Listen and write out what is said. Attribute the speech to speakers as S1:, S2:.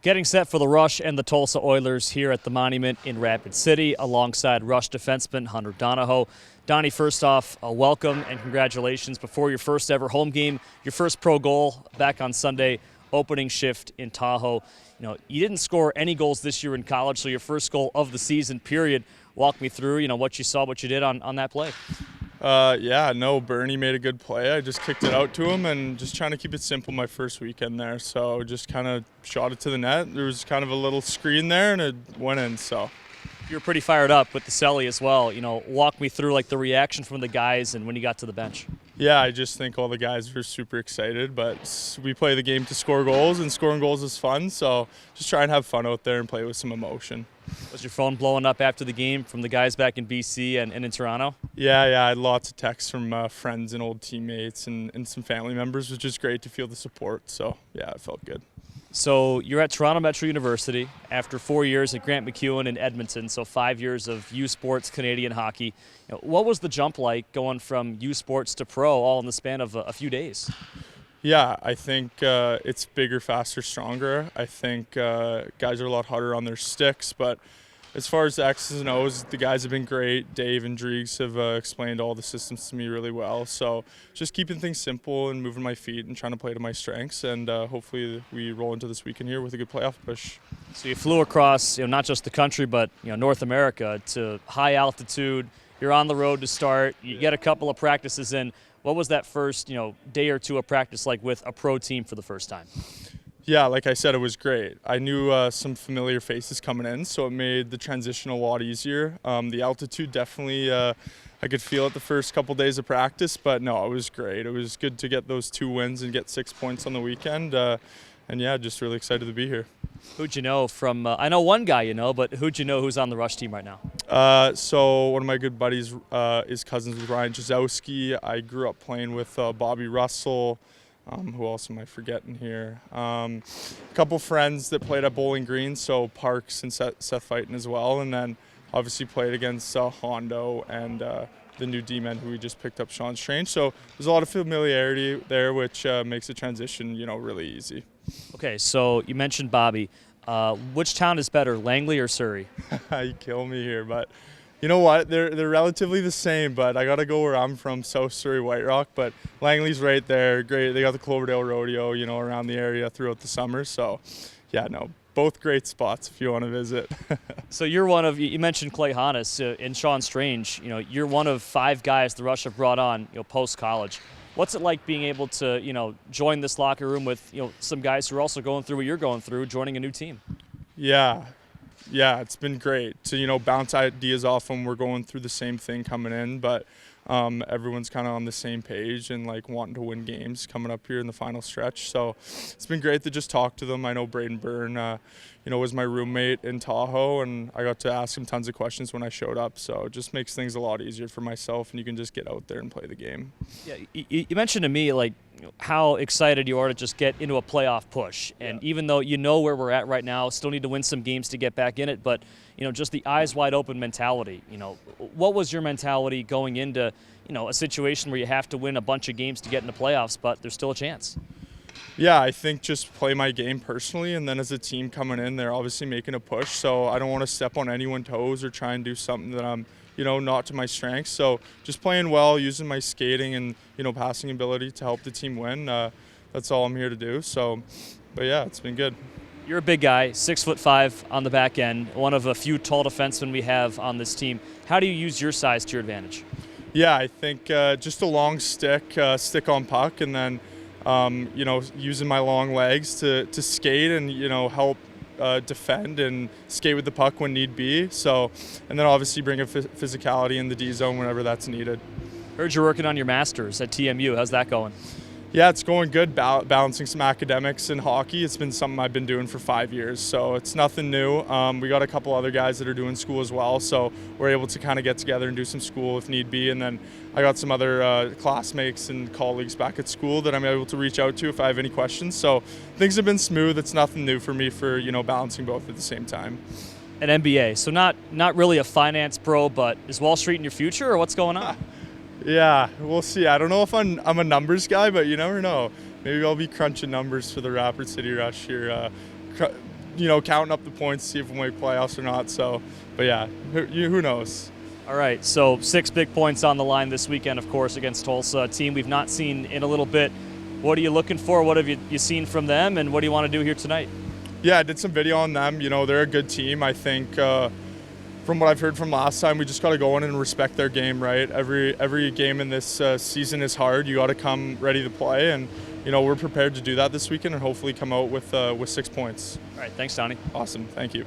S1: Getting set for the Rush and the Tulsa Oilers here at the Monument in Rapid City alongside Rush defenseman Hunter Donohoe. Donnie, first off, welcome and congratulations before your first ever home game, your first pro goal back on Sunday, opening shift in Tahoe. You didn't score any goals this year in college, so your first goal of the season, period. Walk me through, what you saw, what you did on that play.
S2: Bernie made a good play. I just kicked it out to him and just trying to keep it simple my first weekend there. So just kind of shot it to the net. There was kind of a little screen there and it went in. So
S1: you're pretty fired up with the celly as well. Walk me through the reaction from the guys and when you got to the bench.
S2: Yeah, I just think all the guys were super excited, but we play the game to score goals, and scoring goals is fun. So just try and have fun out there and play with some emotion.
S1: Was your phone blowing up after the game from the guys back in BC and in Toronto?
S2: Yeah, I had lots of texts from friends and old teammates and some family members, which is great to feel the support. So, yeah, it felt good.
S1: So you're at Toronto Metro University after 4 years at Grant MacEwan in Edmonton, so 5 years of U Sports Canadian hockey. What was the jump like going from U Sports to pro all in the span of a few days?
S2: Yeah, I think it's bigger, faster, stronger. I think guys are a lot harder on their sticks, but as far as the X's and O's, the guys have been great. Dave and Dreeks have explained all the systems to me really well. So just keeping things simple and moving my feet and trying to play to my strengths, and hopefully we roll into this weekend here with a good playoff push.
S1: So you flew across, not just the country, but North America to high altitude. You're on the road to start. You get a couple of practices in. What was that first, day or two of practice like with a pro team for the first time?
S2: Yeah, like I said, it was great. I knew some familiar faces coming in, so it made the transition a lot easier. The altitude definitely, I could feel it the first couple days of practice, but no, it was great. It was good to get those 2 wins and get 6 points on the weekend. And yeah, just really excited to be here.
S1: Who'd you know from, I know one guy but who'd you know who's on the Rush team right now?
S2: So one of my good buddies is cousins with Ryan Jazowski. I grew up playing with Bobby Russell. Who else am I forgetting here? A couple friends that played at Bowling Green, so Parks and Seth Fighton as well. And then obviously played against Hondo and the new D-man who we just picked up, Sean Strange. So there's a lot of familiarity there, which makes the transition, really easy.
S1: Okay, so you mentioned Bobby. Which town is better, Langley or Surrey?
S2: You kill me here, but you know what? They're relatively the same, but I got to go where I'm from, South Surrey, White Rock. But Langley's right there. Great. They got the Cloverdale Rodeo, around the area throughout the summer. So, yeah, no, both great spots if you want to visit.
S1: So you're one of, you mentioned Clay Hannes and Sean Strange. You're one of 5 guys the Rush have brought on, post-college. What's it like being able to, join this locker room with, some guys who are also going through what you're going through, joining a new team?
S2: Yeah, it's been great to, bounce ideas off when we're going through the same thing coming in, but everyone's kind of on the same page and wanting to win games coming up here in the final stretch. So it's been great to just talk to them. I know Braden Byrne, was my roommate in Tahoe, and I got to ask him tons of questions when I showed up. So it just makes things a lot easier for myself, and you can just get out there and play the game.
S1: Yeah, you mentioned to me how excited you are to just get into a playoff push, and even though where we're at right now, still need to win some games to get back in it, but just the eyes wide open mentality. What was your mentality going into a situation where you have to win a bunch of games to get into playoffs, but there's still a chance?
S2: Yeah, I think just play my game personally, and then as a team coming in, they're obviously making a push, so I don't want to step on anyone's toes or try and do something that I'm not to my strengths. So just playing well, using my skating and, passing ability to help the team win. That's all I'm here to do. So, but yeah, it's been good.
S1: You're a big guy, 6'5" on the back end, one of a few tall defensemen we have on this team. How do you use your size to your advantage?
S2: Yeah, I think just a long stick on puck, and then, using my long legs to skate and, help defend and skate with the puck when need be. So, and then obviously bring a physicality in the D zone whenever that's needed.
S1: Heard you're working on your master's at TMU. How's that going?
S2: Yeah, it's going good, balancing some academics and hockey. It's been something I've been doing for 5 years, so it's nothing new. We got a couple other guys that are doing school as well, so we're able to kind of get together and do some school if need be. And then I got some other classmates and colleagues back at school that I'm able to reach out to if I have any questions. So things have been smooth. It's nothing new for me for, balancing both at the same time.
S1: An MBA, so not really a finance pro, but is Wall Street in your future, or what's going on?
S2: Yeah, we'll see. I don't know if I'm a numbers guy, but you never know. Maybe I'll be crunching numbers for the Rapid City Rush here. counting up the points to see if we'll make playoffs or not. So, but yeah, who knows?
S1: All right, so 6 big points on the line this weekend, of course, against Tulsa, a team we've not seen in a little bit. What are you looking for? What have you seen from them, and what do you want to do here tonight?
S2: Yeah, I did some video on them. They're a good team. I think from what I've heard from last time, we just got to go in and respect their game, right? Every game in this season is hard. You got to come ready to play, and we're prepared to do that this weekend and hopefully come out with 6 points.
S1: All right, thanks, Donnie.
S2: Awesome, thank you.